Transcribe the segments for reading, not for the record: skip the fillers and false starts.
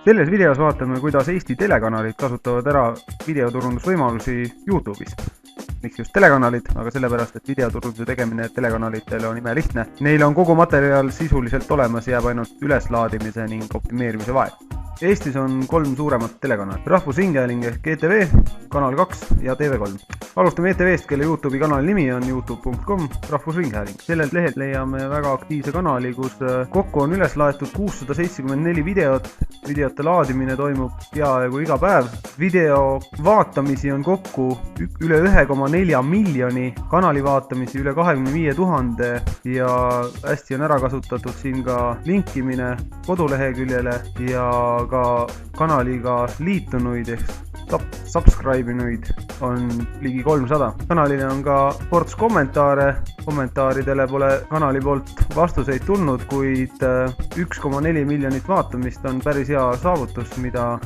Selles videos vaatame, kuidas Eesti telekanalid kasutavad ära videoturundusvõimalusi YouTube'is. Miks just telekanalid, aga sellepärast, et videoturunduse tegemine telekanalitele on imelihtne. Neil on kogu materjal sisuliselt olemas, jääb ainult üleslaadimise ning optimeerimise vahe. Eestis on 3 suuremat telekanalit. Rahvusringhääling ehk ETV, Kanal 2 ja TV3. Alustame ETV-st, kelle YouTube'i kanali nimi on youtube.com Rahvusringhääling. Sellelt lehelt leiame väga aktiivse kanali, kus kokku on üles laetud 674 videot. Videote laadimine toimub peaaegu iga päev. Video vaatamisi on kokku üle 1,4 miljoni, kanali vaatamisi üle 25 000 ja hästi on ära kasutatud siin ka linkimine koduleheküljele ja ka kanaliga liitunuid ehk subscribe inuid on ligi 300. Kanalile on ka ports kommentaare. Kommentaaridele pole kanali poolt vastuseid tulnud, kuid 1,4 miljonit vaatamist on päris hea saavutus, mida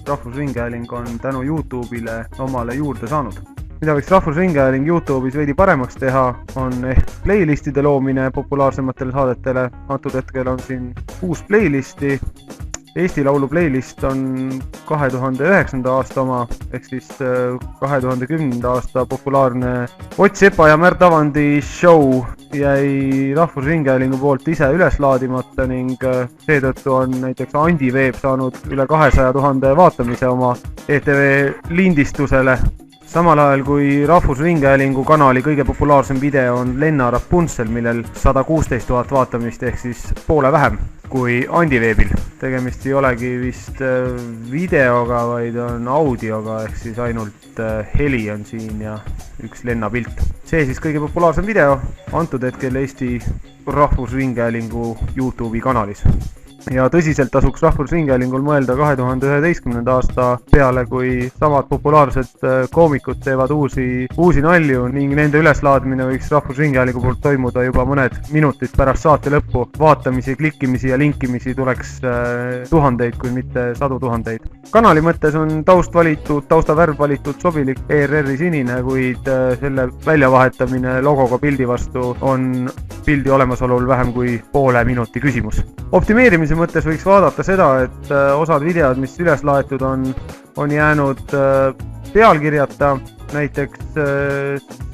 Rahvusringhääling on tänu YouTube'ile omale juurde saanud. Mida võiks Rahvusringhääling YouTube'is veidi paremaks teha, on ehk playlistide loomine populaarsematele saadetele. Antud hetkel on siin 6 playlisti. Eesti Laulu playlist on 2009. aasta oma, ehk siis 2010. aasta populaarne Ott Sepa ja Märt Avandi show jäi Rahvusringhäälingu poolt ise üles laadimata ning seetõttu on näiteks Andi Veeb saanud üle 200 000 vaatamise oma ETV lindistusele. Samal ajal kui Rahvusringhäälingu kanali kõige populaarsem video on Lenna Rapuntsel, millel 116 000 vaatamist ehk siis poole vähem kui Andi Veebil. Tegemist ei olegi vist videoga, vaid on audioga ehk siis ainult heli on siin ja üks Lenna pilt. See siis kõige populaarsem video antud hetkel Eesti Rahvusringhäälingu YouTube'i kanalis. Ja tõsiselt tasuks Rahvusringhäälingul mõelda 2011. aasta peale, kui samad populaarsed koomikud teevad uusi nalju ning nende üleslaadmine võiks Rahvusringhäälingu poolt toimuda juba mõned minutid pärast saate lõppu. Vaatamisi, klikkimisi ja linkimisi tuleks tuhandeid, kui mitte 100 000. Kanali mõttes on taustavärv valitud sobilik ERR-i sinine, kuid selle väljavahetamine logoga pildi vastu on pildi olemasolul vähem kui poole minuti küsimus. Optimeerimise mõttes võiks vaadata seda, et osad videod, mis üles laetud on jäänud pealkirjata. Näiteks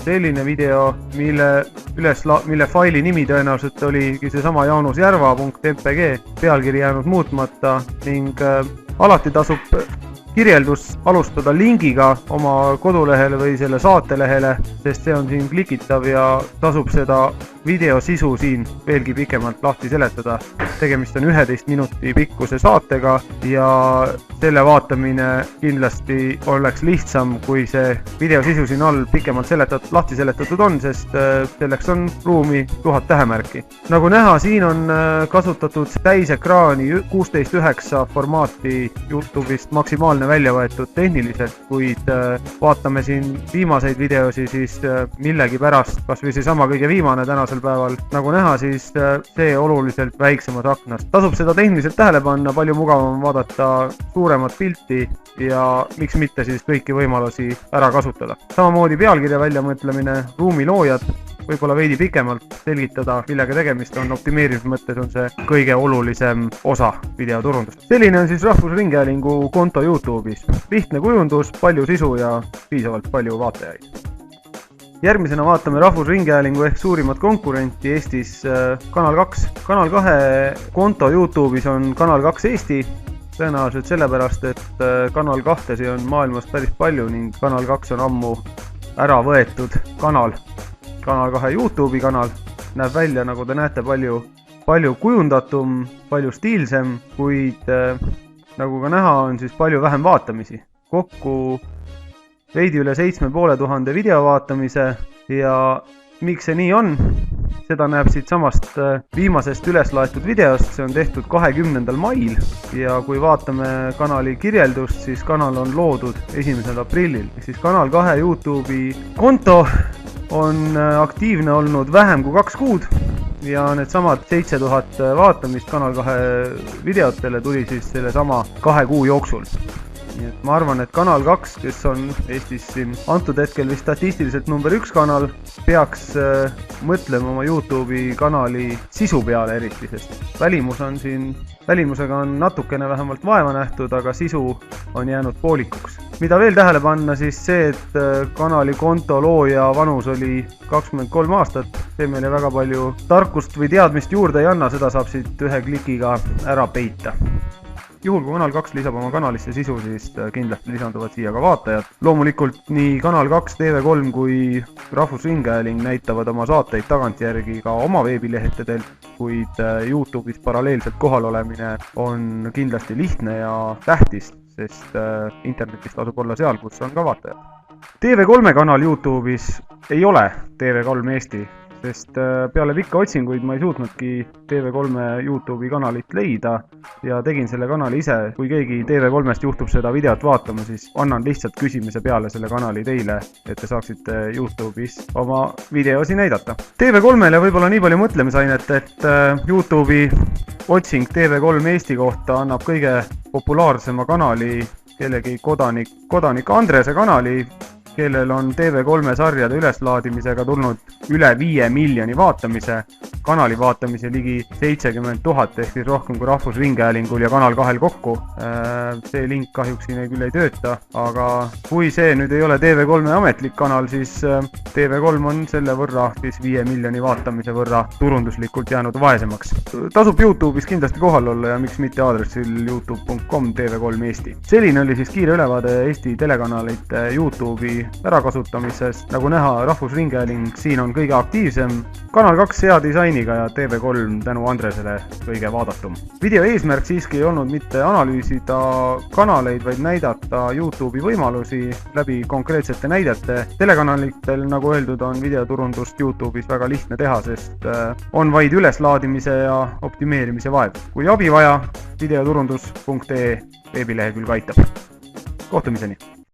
selline video, mille faili nimi tõenäoliselt oligi seesama jaanusjärva.mpg, pealkiri jäänud muutmata ning alati tasub kirjeldus alustada lingiga oma kodulehele või selle saatelehele, sest see on siin klikitav ja tasub seda video sisu siin veelgi pikemalt lahti seletada. Tegemist on 11 minuti pikkuse saatega ja selle vaatamine kindlasti oleks lihtsam, kui see video sisu siin all pikemalt lahti seletatud on, sest selleks on ruumi 1000 tähemärki. Nagu näha, siin on kasutatud täisekraani 16:9 formaati YouTube'ist maksimaalne välja võetud tehniliselt, kuid vaatame siin viimaseid videosi, siis millegi pärast, kas või see sama kõige viimane tänasel päeval, nagu näha, siis see oluliselt väiksemas aknast. Tasub seda tehniliselt tähele panna, palju mugavam vaadata suuremat pilti ja miks mitte siis kõiki võimalusi ära kasutada. Samamoodi pealkirja väljamõtlemine, ruumiloojad, võib-olla veidi pikemalt selgitada, millega tegemist on. Optimeerimise mõttes on see kõige olulisem osa videoturundust. Selline on siis Rahvusringhäälingu konto YouTube'is. Lihtne kujundus, palju sisu ja piisavalt palju vaatajaid. Järgmisena vaatame Rahvusringhäälingu ehk suurimat konkurenti Eestis, Kanal 2. Kanal 2 konto YouTube'is on Kanal 2 Eesti. Tõenäoliselt sellepärast, et Kanal 2 on maailmas päris palju ning Kanal 2 on ammu ära võetud kanal. Kanal 2 YouTube'i kanal näeb välja, nagu te näete, palju kujundatum, palju stiilsem, kuid nagu ka näha, on siis palju vähem vaatamisi. Kokku veidi üle 7500 video vaatamise ja miks see nii on? Seda näeb siit samast viimasest üles laetud videost, see on tehtud 20. mail ja kui vaatame kanali kirjeldust, siis kanal on loodud 1. aprillil. Siis Kanal 2 YouTube'i konto on aktiivne olnud vähem kui 2 kuud ja needsamad 7000 vaatamist Kanal 2 videotele tuli siis selle sama 2 kuu jooksul. Nii et ma arvan, et Kanal 2, kes on Eestis siin antud hetkel vist statistiliselt number 1 kanal, peaks mõtlema oma YouTube'i kanali sisu peale eriti, sest välimus on siin välimusega on natukene vähemalt vaeva nähtud, aga sisu on jäänud poolikuks. Mida veel tähele panna, siis see, et kanali konto looja vanus oli 23 aastat, see meile väga palju tarkust või teadmist juurde ei anna, seda saab siit ühe klikiga ära peita. Juhul kui Kanal 2 lisab oma kanalisse sisu, siis kindlasti lisanduvad siia ka vaatajad. Loomulikult nii Kanal 2, TV3 kui Rahvusringhääling näitavad oma saateid tagantjärgi ka oma veebilehtedel, kuid YouTube'is paralleelselt kohalolemine on kindlasti lihtne ja tähtis, sest internetis tasub olla seal, kus on ka vaatajad. TV3 kanal YouTube'is ei ole TV3 Eesti, sest peale pikka otsinguid ma ei suutnudki TV3 YouTube'i kanalit leida ja tegin selle kanali ise. Kui keegi TV3-st juhtub seda videot vaatama, siis annan lihtsalt küsimise peale selle kanali teile, et te saaksite YouTube'is oma videosi näidata. TV3-le võib-olla nii palju mõtlemisainet, et YouTube'i otsing TV3 Eesti kohta annab kõige populaarsema kanali kellegi kodanik Andrese kanali, kellel on TV3 sarjade üleslaadimisega tulnud üle 5 miljoni vaatamise, kanali vaatamise ligi 70 000 ehk siis rohkem kui Rahvusringhäälingul ja Kanal 2 kokku. See link kahjuks siin küll ei tööta, aga kui see nüüd ei ole TV3 ametlik kanal, siis TV3 on selle võrra, siis 5 miljoni vaatamise võrra turunduslikult jäänud vaesemaks. Tasub YouTube'is kindlasti kohal olla ja miks mitte aadressil youtube.com TV3 Eesti. Selline oli siis kiire ülevaade Eesti telekanalite YouTube'i ärakasutamisest. Nagu näha, Rahvusringhääling siin on kõige aktiivsem, Kanal 2 hea disainiga ja TV3 tänu Andresele kõige vaadatum. Video eesmärk siiski ei olnud mitte analüüsida kanaleid, vaid näidata YouTube'i võimalusi läbi konkreetsete näidete. Telekanalitel, nagu öeldud, on videoturundust YouTube'is väga lihtne teha, sest on vaid üleslaadimise ja optimeerimise vaev. Kui abi vaja, videoturundus.ee veebilehekülg aitab. Kohtumiseni!